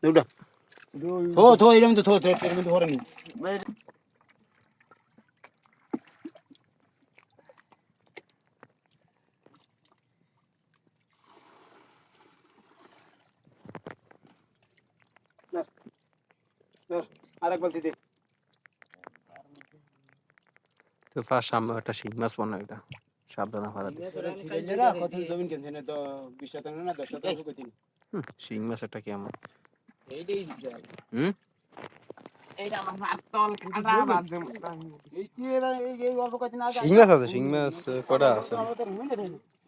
উঠা থো থো এরকম তো থো থো এরকম তো ধরে নি আরেক বলতে দে তো ফার্স্ট সামনে একটা শিং মাছ মনে এটা সাবধানে ফারা দিস কত জমিন কিনছে না তো 20 শতাংশ না 10 শতাংশ কইতিনি শিং মাছ একটা কেমন এইটাই হুম এইটা আমার হাত তল কাটা বাজে এই কি এই অল্প কয়দিন আগে শিং মাছ আছে শিং মাছ কটা আছে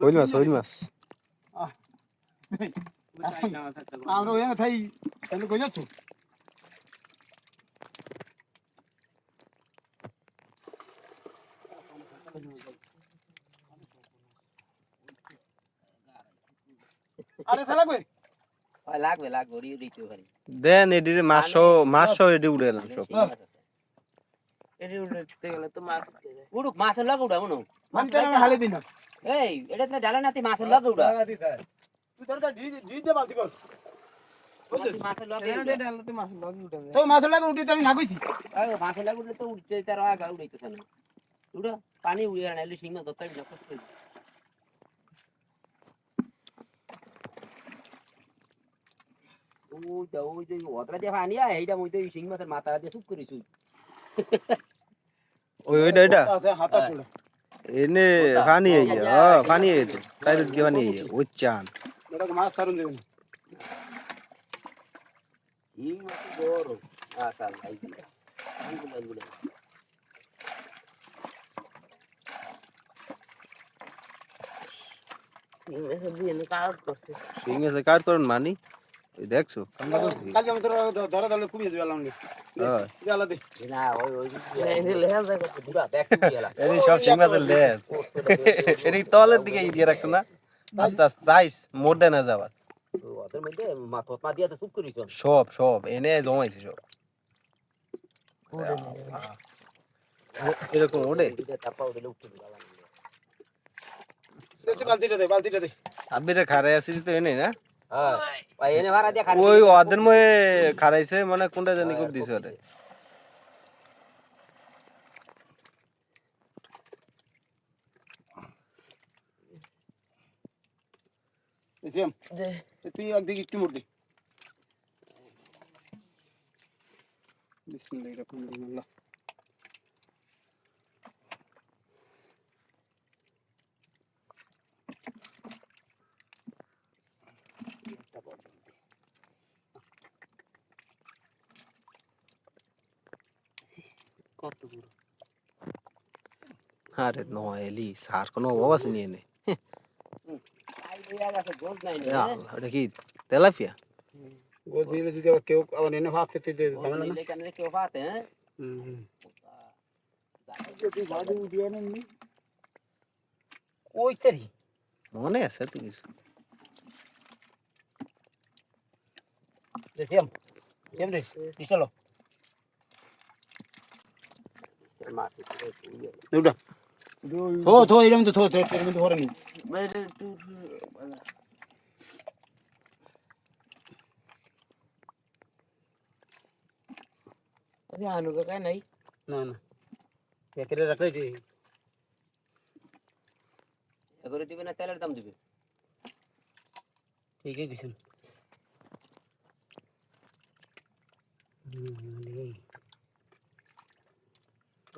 হইল মাছ আমরা ওখানে থাই তাহলে কই যাচ্ছ আরে সালা কই লাগবে ওরি দিতে পারি দেন এডিরে মাছ এডি উড়ে এলাম সব এটি উঠতে গেলে তো মাছ উঠতে যায় উড়ুক মাছের লগে উড়া মনো মান কেন হালে দিন এই এটা তো জানা না তুই মাছের লগে উড়া তুই তোর ডি দে বালতি কর মাছের লগে এখানে দিয়ে ডালতে মাছ লগে উঠে যায় তো মাছের লাগে উঠিতে আমি না কইছি মাছের লগে উড়লে তো উঠতে তার আগা উড়াইতেছ না উড়া পানি উড়িয়ে আনাইলে সিংহ ধরতে না কষ্ট ওই যে ওতরা দিয়ে পানি আয় এইটা মইতে সিংহ মাছের মাথা দিয়ে চুপ করিস ওইটা আছে হাতা ছোড়া এনে পানি পানি তো তাই দিয়ে পানি ওই চান এটা মাছ সারুন দেবেন এই মাছ বড় আসাল ভাই আঙ্গুল এসব দিয়ে কাট করছে শিং মাছ কাট করেন মানি ওই দেখছো কালকে আমি তোর ধরা ধরে কুমিয়ে দিলাম আমি গেলা দে না ওই লেহাল দেখো পুরা ব্যাক গেলা এই সব শিং মাছের লেজ এটি তলের দিকে দিয়ে রাখছো না আস্তে আস্তে সাইজ মোর দেনা যাবার ওদের মধ্যে মাথা দিয়া তো চুপ করিস সব এনে জমাইছে সব এরকম ওড়ে চাপা দিলে উঠতে দিলাম বালতিটা দে আবিরে খারাই আসি তো এনে না হ্যাঁ এনে ভাড়া দিয়া খালি ওই ওদের মধ্যে খারাইছে মানে কোনটা জানি খুব দিছে ওরে এসিম তুই একদিকে একটু মুড় দে বিসমিল্লাহির রহমানির রহিম আল্লাহ কত বড় আরে নয়লি সার কোনো অভাব আছে নিয়ে নে আই দিয়া গেছে গোল নাই রে ওটা কি তেলাপিয়া গোদ নিলে যদি আবার কেউ আবার এনে ভাত খেতে দে ঝামেলা না নিলে কেন রে কেউ পাতে হ্যাঁ তুই গাড়ি উঠিয়ে না কই তারি মনে আছে তুই কিছু দেখিম কেমনে চলো উঠা থো থো এরকম তো থো থো এরকম তো ধরে নি বাইরে একটু আরে আনু কাকা নাই না না একেরে রাখলে ঠিক এগরে দিবে না তেলের দাম দিবে ঠিকই গেছেন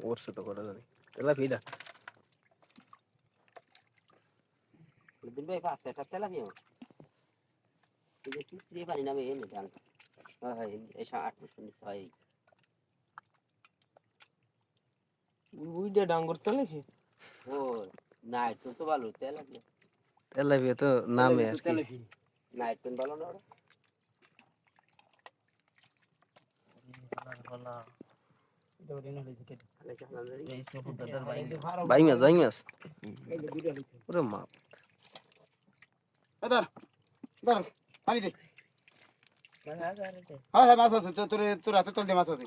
ওর সাথে করা জানি তেলাপিয়া দিন ভাই পাঁচ এটা তেল আমি এই যে কিস্ত্রি পানি নামে এনে জান হ্যাঁ এই 8 বুইটা ডাঙ্গর তলেছে ও নাইট তো ভালো তেল আছে তেলাপিয়া তো নামে আর কি নাইট পেন ভালো না ওরা ভালো ভাই মাছ ওরে মা দাদা দাদা পানি দে হ্যাঁ হ্যাঁ মাছ আছে তোর হাতে তোর দিয়ে মাছ আছে